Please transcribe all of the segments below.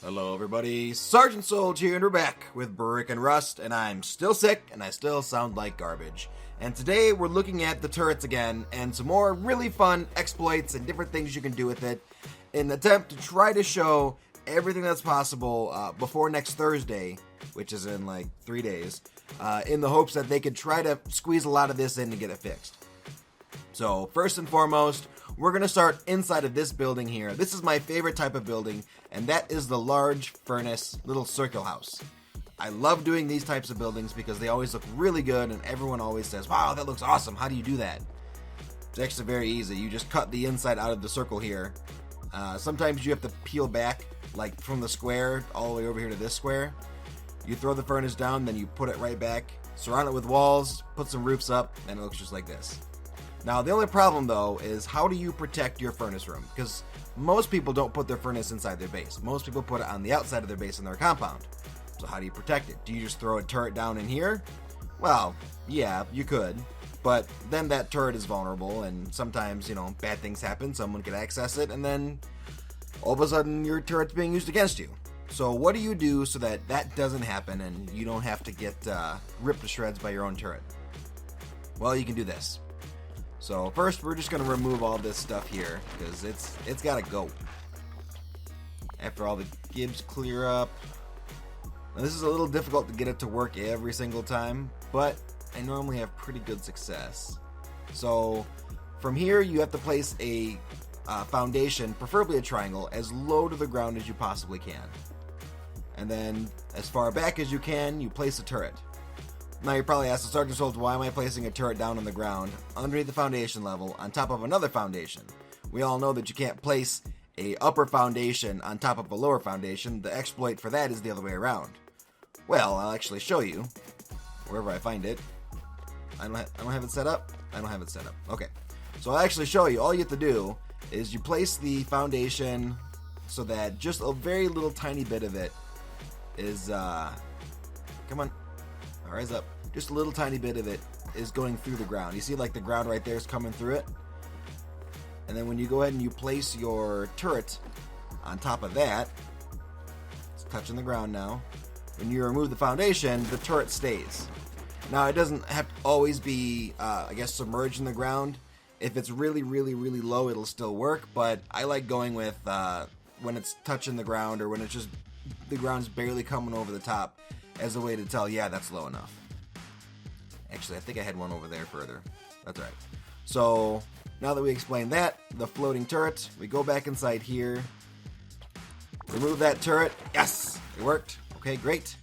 Hello everybody, Sergeant Soldier here, and we're back with Brick and Rust, and I'm still sick, and I still sound like garbage. And today we're looking at the turrets again, and some more really fun exploits and different things you can do with it, in an attempt to try to show everything that's possible before next Thursday, which is in like 3 days, in the hopes that they could try to squeeze a lot of this in to get it fixed. So first and foremost, we're going to start inside of this building here. This is my favorite type of building, and that is the large furnace little circle house. I love doing these types of buildings because they always look really good, and everyone always says, wow, that looks awesome. How do you do that? It's actually very easy. You just cut the inside out of the circle here. Sometimes you have to peel back, like from the square all the way over here to this square. You throw the furnace down, then you put it right back, surround it with walls, put some roofs up, and it looks just like this. Now, the only problem, though, is how do you protect your furnace room? Because most people don't put their furnace inside their base. Most people put it on the outside of their base in their compound. So how do you protect it? Do you just throw a turret down in here? Well, yeah, you could. But then that turret is vulnerable, and sometimes, bad things happen. Someone could access it, and then all of a sudden your turret's being used against you. So what do you do so that that doesn't happen and you don't have to get ripped to shreds by your own turret? Well, you can do this. So first, we're just going to remove all this stuff here, because it's got to go. After all the gibs clear up. Now, this is a little difficult to get it to work every single time, but I normally have pretty good success. So from here, you have to place a foundation, preferably a triangle, as low to the ground as you possibly can. And then as far back as you can, you place a turret. Now you're probably asking, Sergeant Soldier, why am I placing a turret down on the ground, underneath the foundation level, on top of another foundation? We all know that you can't place a upper foundation on top of a lower foundation. The exploit for that is the other way around. Well, I'll actually show you, wherever I find it. I don't have it set up? I don't have it set up. Okay. So I'll actually show you. All you have to do is you place the foundation so that just a very little tiny bit of it is, come on. Rise up. Just a little tiny bit of it is going through the ground. You see, like, the ground right there is coming through it. And then when you go ahead and you place your turret on top of that, it's touching the ground now. When you remove the foundation, the turret stays. Now, it doesn't have to always be, submerged in the ground. If it's really, really, really low, it'll still work. But I like going with when it's touching the ground, or when it's just the ground's barely coming over the top, as a way to tell, yeah, that's low enough. Actually, I think I had one over there further. That's right. So, now that we explained that, the floating turret, we go back inside here. Remove that turret. Yes! It worked. Okay, great.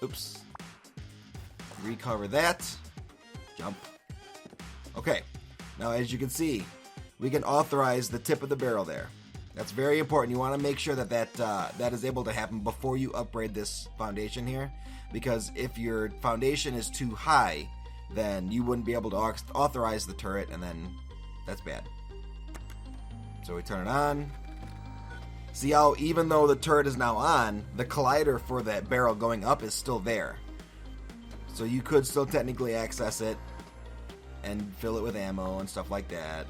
Oops. Recover that. Jump. Okay. Now, as you can see, we can authorize the tip of the barrel there. That's very important. You want to make sure that is able to happen before you upgrade this foundation here, because if your foundation is too high, then you wouldn't be able to authorize the turret, and then that's bad. So we turn it on. See how even though the turret is now on, the collider for that barrel going up is still there. So you could still technically access it and fill it with ammo and stuff like that.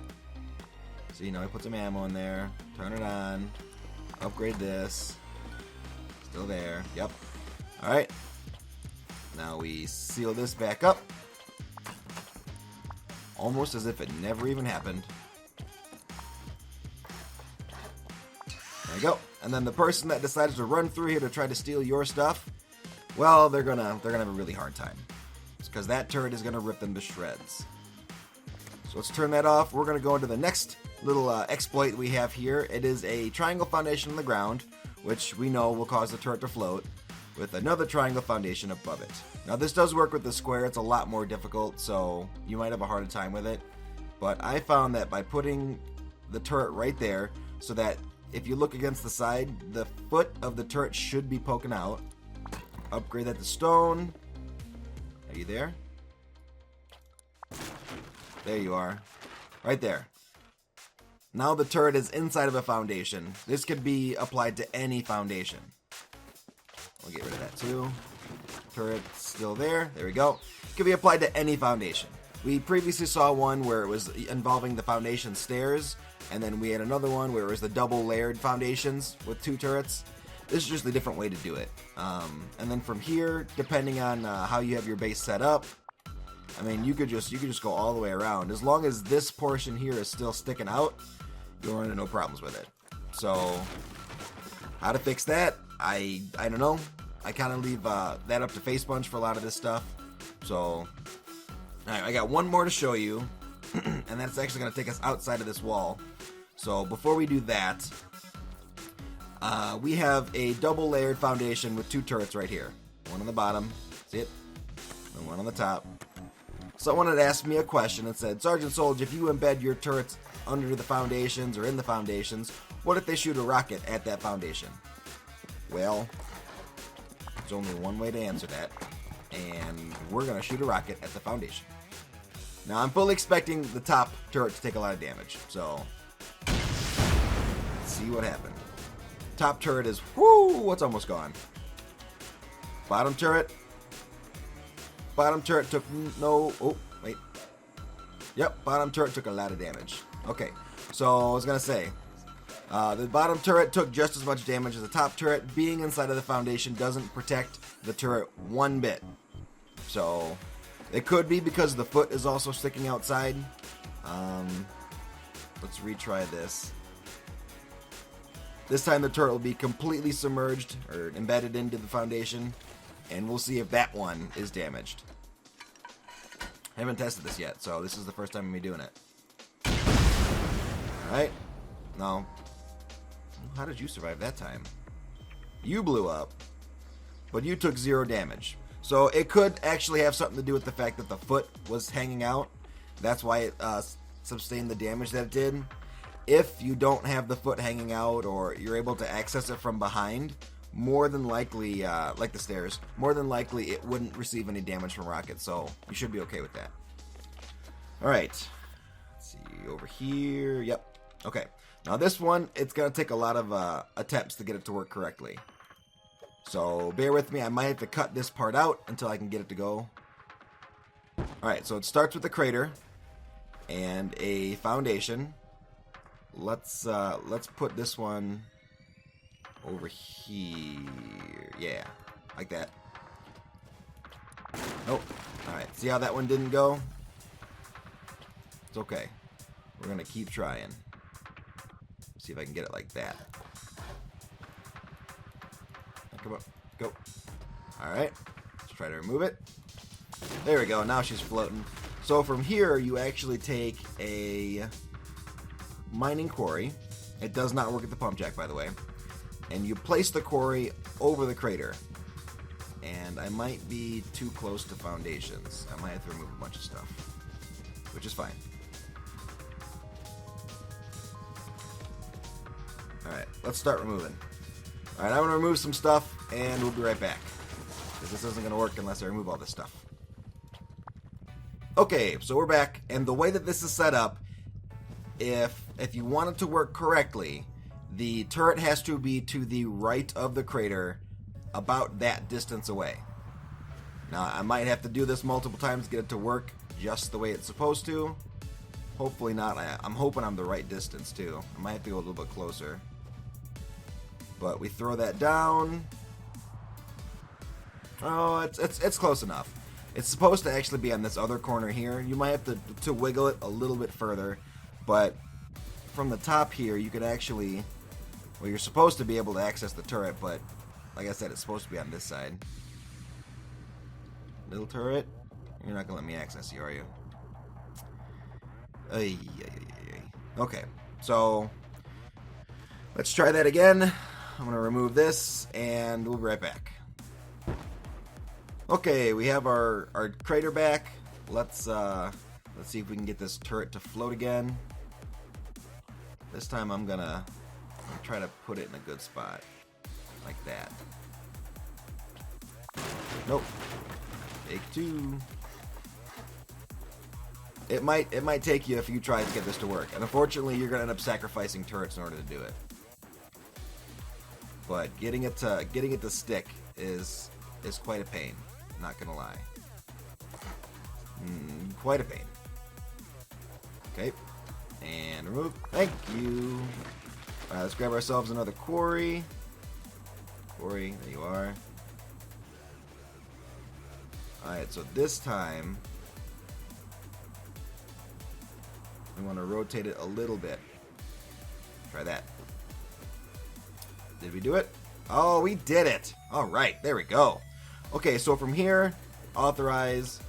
So, I put some ammo in there, turn it on, upgrade this, still there, yep. Alright, now we seal this back up, almost as if it never even happened. There you go. And then the person that decides to run through here to try to steal your stuff, well, they're gonna have a really hard time. It's because that turret is gonna rip them to shreds. So let's turn that off. We're gonna go into the next little exploit we have here. It is a triangle foundation on the ground, which we know will cause the turret to float, with another triangle foundation above it. Now this does work with the square. It's a lot more difficult, so you might have a harder time with it. But I found that by putting the turret right there, so that if you look against the side, the foot of the turret should be poking out. Upgrade that to stone. Are you there? There you are. Right there. Now the turret is inside of a foundation. This could be applied to any foundation. We'll get rid of that too. Turret still there. There we go. It could be applied to any foundation. We previously saw one where it was involving the foundation stairs, and then we had another one where it was the double layered foundations with 2 turrets. This is just a different way to do it. And then from here, depending on how you have your base set up, I mean, you could just go all the way around. As long as this portion here is still sticking out, you'll run into no problems with it. So, how to fix that? I don't know. I kind of leave that up to Facepunch for a lot of this stuff. So, alright, I got one more to show you, and that's actually going to take us outside of this wall. So, before we do that, we have a double layered foundation with 2 turrets right here. One on the bottom, see it? And one on the top. Someone had asked me a question and said, Sergeant Soldier, if you embed your turrets under the foundations or in the foundations, what if they shoot a rocket at that foundation? Well, there's only one way to answer that, and we're going to shoot a rocket at the foundation. Now, I'm fully expecting the top turret to take a lot of damage, so let's see what happened. Top turret is, what's almost gone. Bottom turret took bottom turret took a lot of damage. Okay, so I was going to say, the bottom turret took just as much damage as the top turret. Being inside of the foundation doesn't protect the turret one bit. So, it could be because the foot is also sticking outside. Let's retry this. This time the turret will be completely submerged or embedded into the foundation, and we'll see if that one is damaged. I haven't tested this yet, so this is the first time of me doing it. Alright. No. How did you survive that time? You blew up, but you took 0 damage. So it could actually have something to do with the fact that the foot was hanging out. That's why it sustained the damage that it did. If you don't have the foot hanging out, or you're able to access it from behind, more than likely, like the stairs, more than likely it wouldn't receive any damage from rockets, so you should be okay with that. Alright, let's see, over here, yep, okay. Now this one, it's going to take a lot of attempts to get it to work correctly. So bear with me, I might have to cut this part out until I can get it to go. Alright, so it starts with a crater and a foundation. Let's put this one over here. Yeah, like that. Nope. Alright, see how that one didn't go? It's okay. We're going to keep trying. See if I can get it like that. Come on, go. Alright, let's try to remove it. There we go, now she's floating. So from here, you actually take a mining quarry. It does not work at the pump jack, by the way. And you place the quarry over the crater. And I might be too close to foundations. I might have to remove a bunch of stuff, which is fine. Alright, let's start removing. Alright, I'm going to remove some stuff, and we'll be right back. Because this isn't going to work unless I remove all this stuff. Okay, so we're back, and the way that this is set up, if you want it to work correctly, the turret has to be to the right of the crater, about that distance away. Now, I might have to do this multiple times to get it to work just the way it's supposed to. Hopefully not. I'm hoping I'm the right distance, too. I might have to go a little bit closer. But we throw that down. Oh, it's close enough. It's supposed to actually be on this other corner here. You might have to wiggle it a little bit further. But from the top here, you could actually... Well, you're supposed to be able to access the turret, but like I said, it's supposed to be on this side. Little turret. You're not going to let me access you, are you? Okay, so let's try that again. I'm going to remove this, and we'll be right back. Okay, we have our crater back. Let's see if we can get this turret to float again. This time I'm gonna try to put it in a good spot, like that. Nope. Take 2. It might take you a few tries to get this to work, and unfortunately, you're gonna end up sacrificing turrets in order to do it. But getting it to stick is quite a pain. Not gonna lie. Quite a pain. Okay. And remove. Thank you. Alright, let's grab ourselves another quarry. Quarry, there you are. Alright, so this time we want to rotate it a little bit. Try that. Did we do it? Oh, we did it! Alright, there we go. Okay, so from here, authorize,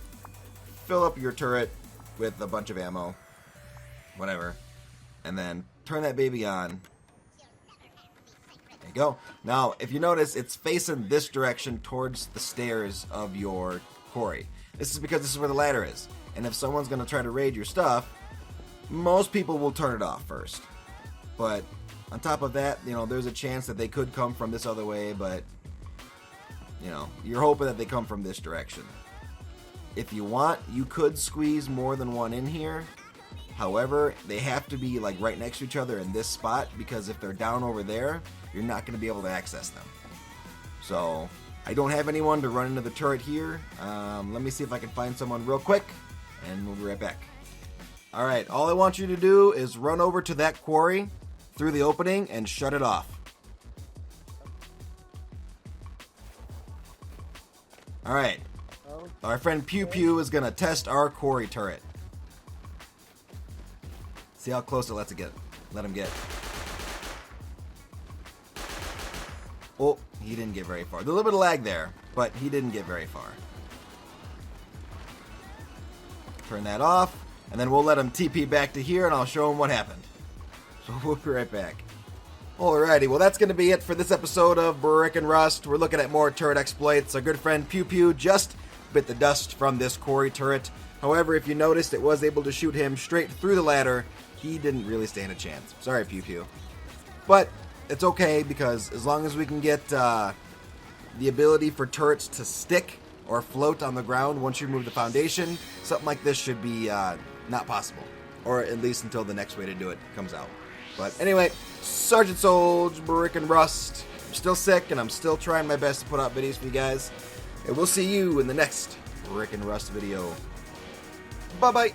fill up your turret with a bunch of ammo. Whatever. And then turn that baby on. There you go. Now, if you notice, it's facing this direction towards the stairs of your quarry. This is because this is where the ladder is. And if someone's going to try to raid your stuff, most people will turn it off first. But on top of that, you know, there's a chance that they could come from this other way, but, you know, you're hoping that they come from this direction. If you want, you could squeeze more than one in here. However, they have to be like right next to each other in this spot, because if they're down over there, you're not going to be able to access them. So, I don't have anyone to run into the turret here. Let me see if I can find someone real quick, and we'll be right back. Alright, all I want you to do is run over to that quarry through the opening and shut it off. Alright, our friend Pew Pew is going to test our quarry turret. See how close it lets it get. Let him get. Oh, he didn't get very far. There's a little bit of lag there, but he didn't get very far. Turn that off, and then we'll let him TP back to here, and I'll show him what happened. So we'll be right back. Alrighty, well that's going to be it for this episode of Brick and Rust. We're looking at more turret exploits. Our good friend Pew Pew just bit the dust from this quarry turret. However, if you noticed, it was able to shoot him straight through the ladder. He didn't really stand a chance. Sorry, Pew Pew. But it's okay, because as long as we can get the ability for turrets to stick or float on the ground once you remove the foundation, something like this should be not possible. Or at least until the next way to do it comes out. But anyway, Sergeant Soldier, Brick and Rust. I'm still sick, and I'm still trying my best to put out videos for you guys. And we'll see you in the next Brick and Rust video. Bye-bye.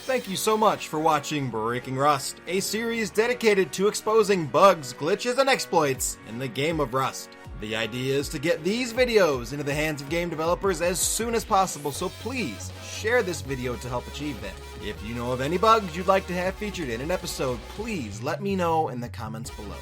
Thank you so much for watching Breaking Rust, a series dedicated to exposing bugs, glitches, and exploits in the game of Rust. The idea is to get these videos into the hands of game developers as soon as possible, so please share this video to help achieve that. If you know of any bugs you'd like to have featured in an episode, please let me know in the comments below.